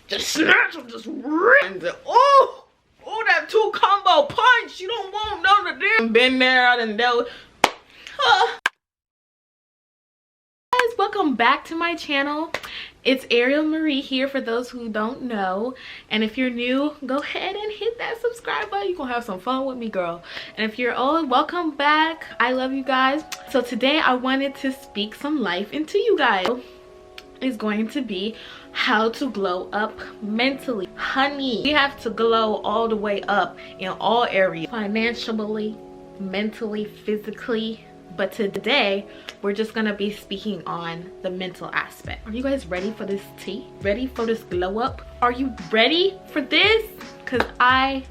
just snatch them, just rip. Oh, that 2 combo punch. You don't want none of them. Been there, I done dealt with. Guys, welcome back to my channel. It's Airiellemarie here for those who don't know. And if you're new, go ahead and hit that subscribe button. You're gonna have some fun with me, girl. And if you're old, welcome back. I love you guys. So today I wanted to speak some life into you guys. Is going to be how to glow up mentally. Honey, we have to glow all the way up in all areas. Financially, mentally, physically. But today, we're just gonna be speaking on the mental aspect. Are you guys ready for this tea? Ready for this glow up? Are you ready for this? Because I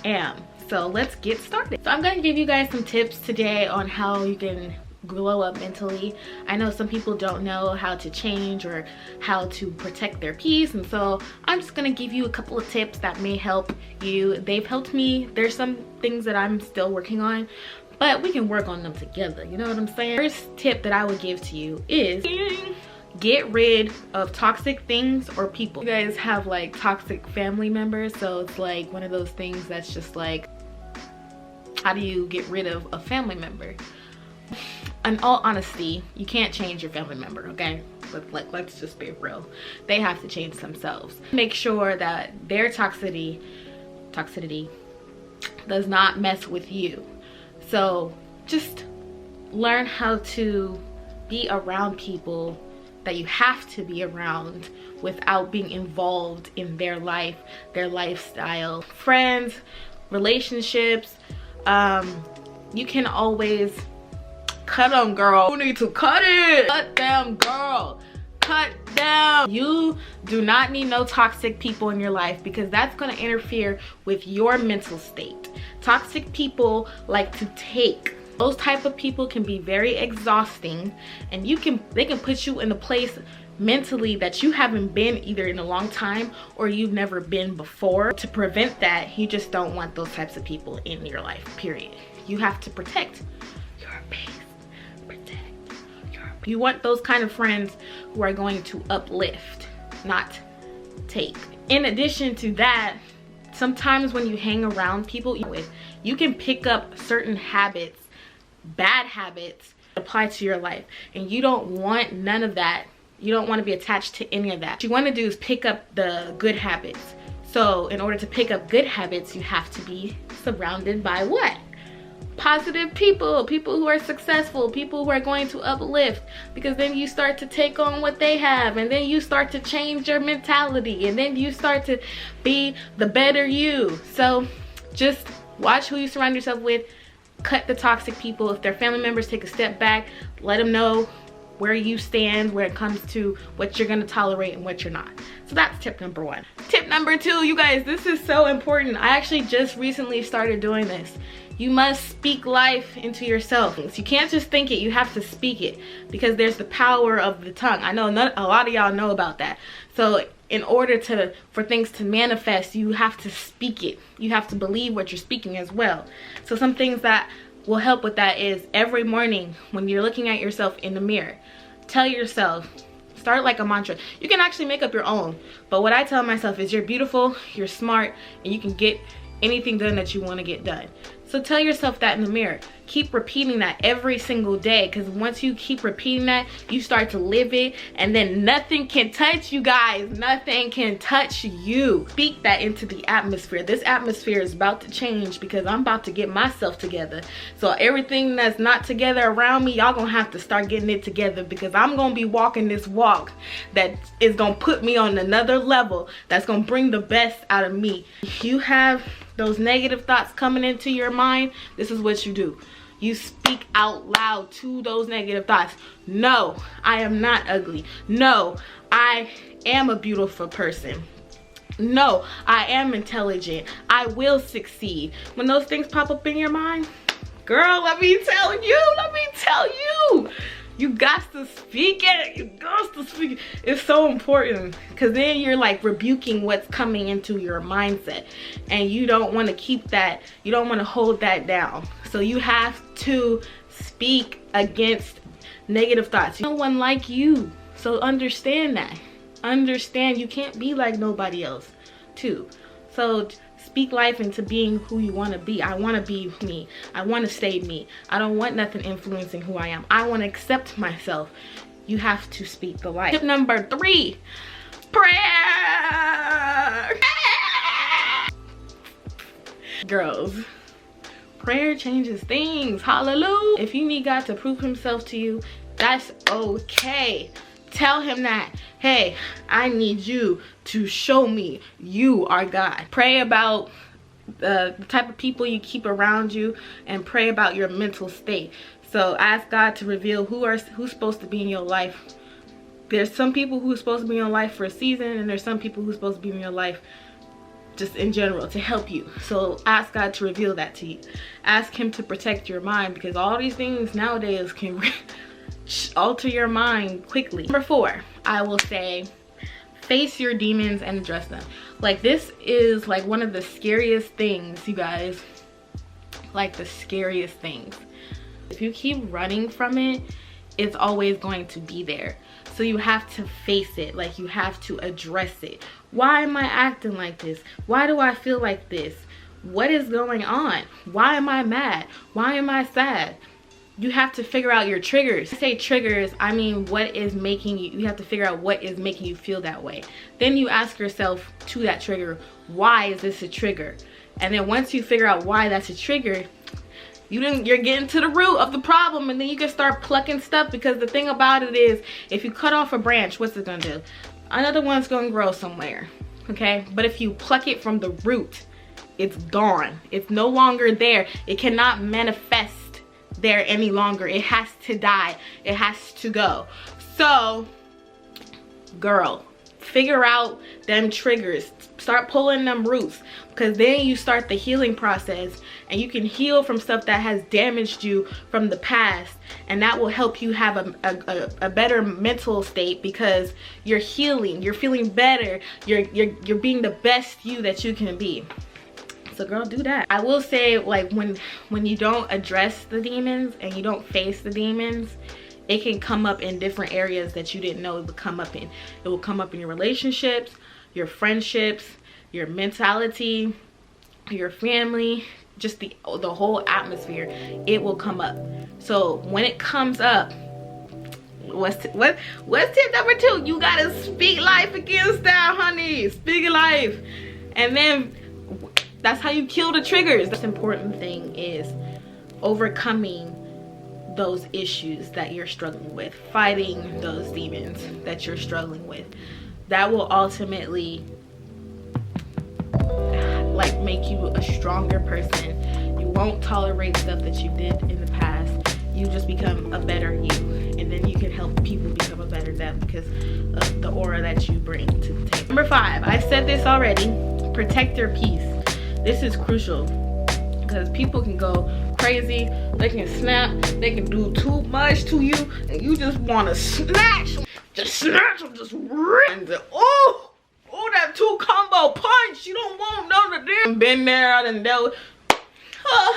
am. So let's get started. So I'm gonna give you guys some tips today on how you can glow up mentally. I know some people don't know how to change or how to protect their peace, and so I'm just gonna give you a couple of tips that may help you. They've helped me. There's some things that I'm still working on, but we can work on them together, you know what I'm saying? First tip that I would give to you is get rid of toxic things or people. You guys have like toxic family members, so it's like one of those things that's just like, how do you get rid of a family member? In all honesty, you can't change your family member, okay? But like, let's just be real. They have to change themselves. Make sure that their toxicity does not mess with you. So just learn how to be around people that you have to be around without being involved in their life, their lifestyle. Friends, relationships, you can always cut them, girl. You need to cut it. Cut them, girl. Cut them. You do not need no toxic people in your life, because that's going to interfere with your mental state. Toxic people like to take. Those type of people can be very exhausting, and they can put you in a place mentally that you haven't been either in a long time or you've never been before. To prevent that, you just don't want those types of people in your life, period. You have to protect your peace. You want those kind of friends who are going to uplift, not take. In addition to that, sometimes when you hang around people you can pick up certain habits, bad habits, apply to your life, and you don't want none of that. You don't want to be attached to any of that. What you want to do is pick up the good habits. So in order to pick up good habits, you have to be surrounded by what? Positive people, people who are successful, people who are going to uplift, because then you start to take on what they have, and then you start to change your mentality, and then you start to be the better you. So just watch who you surround yourself with. Cut the toxic people. If they're family members, take a step back, let them know where you stand when it comes to what you're going to tolerate and what you're not. So that's tip number 1. Tip number 2, you guys, this is so important. I actually just recently started doing this. You must speak life into yourself. You can't just think it, you have to speak it, because there's the power of the tongue. I know a lot of y'all know about that. So in order for things to manifest, you have to speak it. You have to believe what you're speaking as well. So some things that will help with that is every morning when you're looking at yourself in the mirror, tell yourself, start like a mantra. You can actually make up your own, but what I tell myself is you're beautiful, you're smart, and you can get anything done that you want to get done. So tell yourself that in the mirror. Keep repeating that every single day, because once you keep repeating that, you start to live it, and then nothing can touch you guys. Nothing can touch you. Speak that into the atmosphere. This atmosphere is about to change because I'm about to get myself together. So everything that's not together around me, y'all gonna have to start getting it together, because I'm gonna be walking this walk that is gonna put me on another level, that's gonna bring the best out of me. If you have those negative thoughts coming into your mind, this is what you do. You speak out loud to those negative thoughts. No, I am not ugly. No, I am a beautiful person. No, I am intelligent. I will succeed. When those things pop up in your mind, girl, let me tell you, you got to speak it. You got to speak it. It's so important, because then you're like rebuking what's coming into your mindset, and you don't want to keep that. You don't want to hold that down. So you have to speak against negative thoughts. No one like you, so understand that. understand you can't be like nobody else too. So speak life into being who you want to be. I want to be me. I want to stay me. I don't want nothing influencing who I am. I want to accept myself. You have to speak the life. Tip number 3, prayer. Girls, prayer changes things. Hallelujah. If you need God to prove himself to you, that's okay. Tell him that, hey, I need you to show me you are God. Pray about the type of people you keep around you, and pray about your mental state. So ask God to reveal who's supposed to be in your life. There's some people who's supposed to be in your life for a season, and there's some people who's supposed to be in your life just in general to help you. So ask God to reveal that to you. Ask him to protect your mind, because all these things nowadays can alter your mind quickly. Number 4, I will say, face your demons and address them. Like, this is like one of the scariest things, you guys. Like the scariest things. If you keep running from it, it's always going to be there. So you have to face it. Like, you have to address it. Why am I acting like this? Why do I feel like this? What is going on? Why am I mad? Why am I sad? You have to figure out your triggers. When I say triggers, I mean what is making you have to figure out what is making you feel that way. Then you ask yourself to that trigger, why is this a trigger? And then once you figure out why that's a trigger, you're getting to the root of the problem, and then you can start plucking stuff. Because the thing about it is, if you cut off a branch, what's it gonna do? Another one's gonna grow somewhere, okay? But if you pluck it from the root, it's gone. It's no longer there. It cannot manifest there any longer. It has to die. It has to go. So, girl, figure out them triggers. Start pulling them roots, because then you start the healing process, and you can heal from stuff that has damaged you from the past, and that will help you have a better mental state, because you're healing, you're feeling better, you're being the best you that you can be. So girl, do that. I will say, like, when you don't address the demons and you don't face the demons, it can come up in different areas that you didn't know it would come up in. It will come up in your relationships, your friendships, your mentality, your family, just the whole atmosphere. It will come up. So when it comes up, what's tip number 2? You gotta speak life against that, honey. Speak life. And then that's how you kill the triggers. The most important thing is overcoming those issues that you're struggling with, fighting those demons that you're struggling with. That will ultimately like make you a stronger person. You won't tolerate stuff that you did in the past. You just become a better you, and then you can help people become a better them because of the aura that you bring to the table. Number 5, I said this already, protect your peace. This is crucial, because people can go crazy, they can snap, they can do too much to you, and you just want to snatch them, just rip, and oh, that 2 combo punch. You don't want none of them. Been there and dealt with.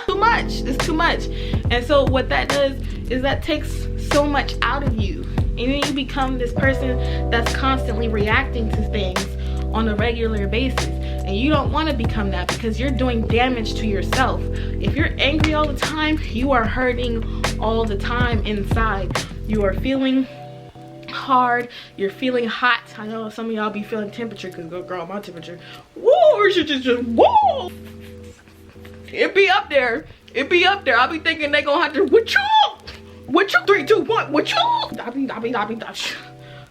Too much. It's too much. And so what that does is that takes so much out of you, and then you become this person that's constantly reacting to things on a regular basis. And you don't want to become that, because you're doing damage to yourself. If you're angry all the time, you are hurting all the time inside. You are feeling hard, you're feeling hot. I know some of y'all be feeling temperature, because girl, my temperature, whoa, just whoa, it be up there. It be up there. I be thinking they gonna have to what you 3, 2, 1 what you I be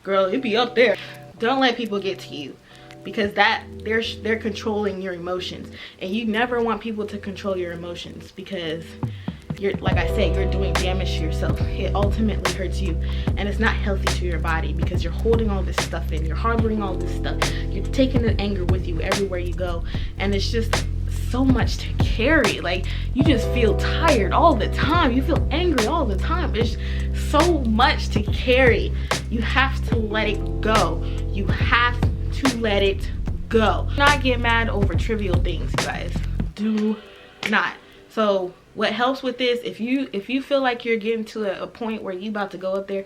girl, it be up there. Don't let people get to you, because that they're controlling your emotions, and you never want people to control your emotions, because you're, like I said, you're doing damage to yourself. It ultimately hurts you, and it's not healthy to your body, because you're holding all this stuff in, you're harboring all this stuff, you're taking the anger with you everywhere you go, and it's just so much to carry. Like, you just feel tired all the time, you feel angry all the time. It's so much to carry. You have to let it go. You have to let it go. Do not get mad over trivial things, you guys. Do not. So what helps with this, if you feel like you're getting to a point where you about to go up there,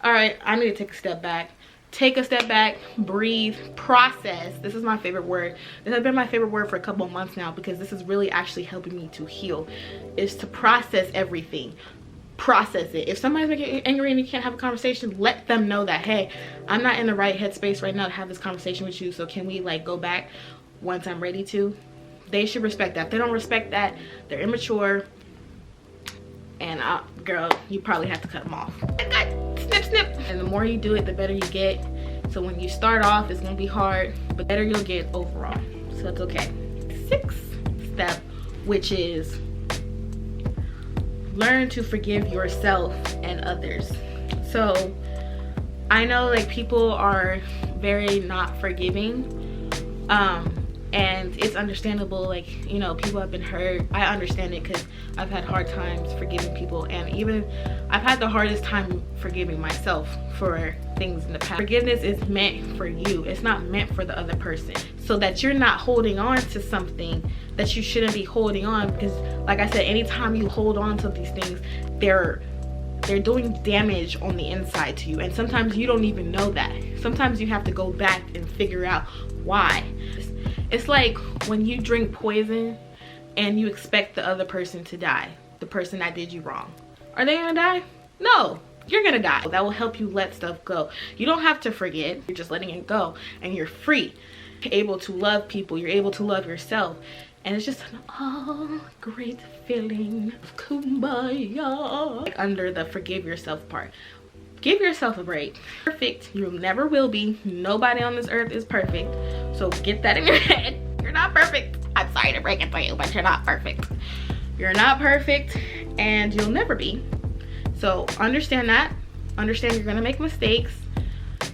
all right, I need to take a step back. take a step back, breathe, process. This is my favorite word. This has been my favorite word for a couple of months now, because this is really actually helping me to heal, is to process everything. Process it. If somebody's making you angry and you can't have a conversation, let them know that, hey, I'm not in the right headspace right now to have this conversation with you, so can we like go back once I'm ready to? They should respect that. If they don't respect that, they're immature, and girl, you probably have to cut them off. Snip, snip. And the more you do it, the better you get. So when you start off, it's gonna be hard, but better you'll get overall. So it's okay. 6th step, which is learn to forgive yourself and others. So I know like people are very not forgiving, and it's understandable. Like, you know, people have been hurt. I understand it, because I've had hard times forgiving people, and even I've had the hardest time forgiving myself for things in the past. Forgiveness is meant for you. It's not meant for the other person, so that you're not holding on to something that you shouldn't be holding on. Because like I said, anytime you hold on to these things, they're doing damage on the inside to you, and sometimes you don't even know that. Sometimes you have to go back and figure out why. It's like when you drink poison and you expect the other person to die, the person that did you wrong. Are they gonna die? No, you're gonna die. That will help you let stuff go. You don't have to forget. You're just letting it go, and you're free. You're able to love people. You're able to love yourself. And it's just an great feeling of kumbaya. Like under the forgive yourself part. Give yourself a break. Perfect, you never will be. Nobody on this earth is perfect. So get that in your head. You're not perfect. I'm sorry to break it to you, but you're not perfect. You're not perfect, and you'll never be. So understand that. Understand you're gonna make mistakes,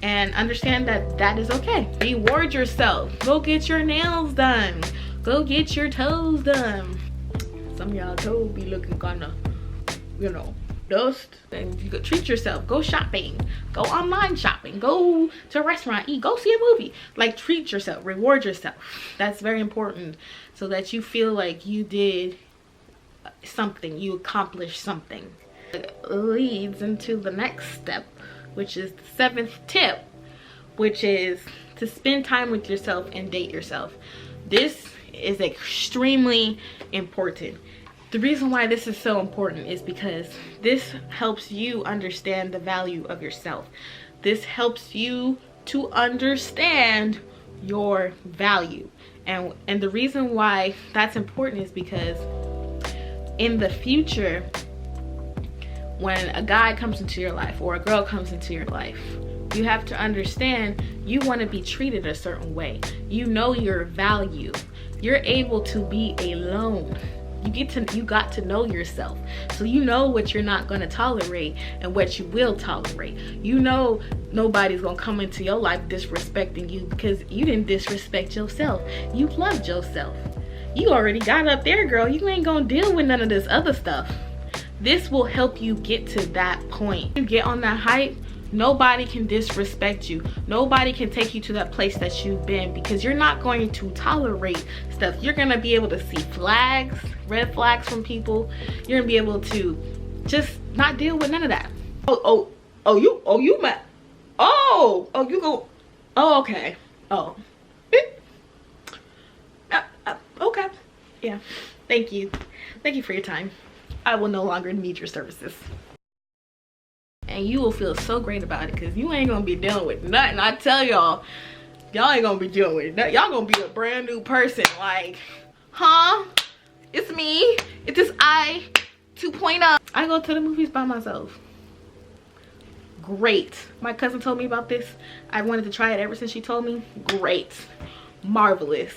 and understand that that is okay. Reward yourself. Go get your nails done. Go get your toes done. Some of y'all toes be looking kinda, you know, dust. And you go treat yourself. Go shopping. Go online shopping. Go to a restaurant, eat. Go see a movie. Like, treat yourself. Reward yourself. That's very important, so that you feel like you did something. You accomplished something. It leads into the next step, which is the 7th tip, which is to spend time with yourself and date yourself. This is extremely important. The reason why this is so important is because this helps you understand the value of yourself. This helps you to understand your value. And the reason why that's important is because in the future, when a guy comes into your life or a girl comes into your life, you have to understand you want to be treated a certain way. You know your value. You're able to be alone. You got to know yourself, so you know what you're not going to tolerate and what you will tolerate. You know nobody's gonna come into your life disrespecting you, because you didn't disrespect yourself. You loved yourself. You already got up there, girl. You ain't gonna deal with none of this other stuff. This will help you get to that point. You get on that hype, nobody can disrespect you. Nobody can take you to that place that you've been, because you're not going to tolerate stuff. You're gonna be able to see flags, red flags from people. You're gonna be able to just not deal with none of that. You mad? You go. Oh, okay. Oh. Okay. Yeah. Thank you. Thank you for your time. I will no longer need your services. And you will feel so great about it, because you ain't gonna be dealing with nothing. I tell y'all ain't gonna be dealing with it. Y'all gonna be a brand new person. Like, huh? It's me. It's this I 2.0. I go to the movies by myself. Great. My cousin told me about this. I wanted to try it ever since she told me. Great. Marvelous.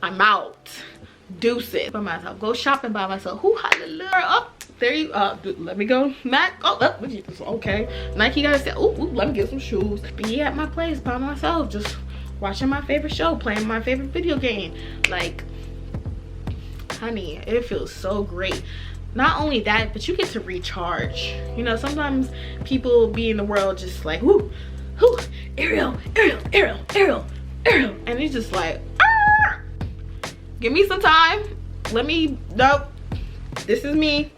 I'm out. Deuces. By myself. Go shopping by myself. Who hallelujah. Up. There you let me go. Mac. Okay. Nike gotta say, let me get some shoes. Be at my place by myself, just watching my favorite show, playing my favorite video game. Like, honey, it feels so great. Not only that, but you get to recharge. You know, sometimes people be in the world just like, Ariel, and it's just like, give me some time. Nope. This is me.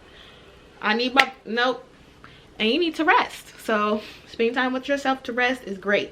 I need nope. And you need to rest. So spending time with yourself to rest is great.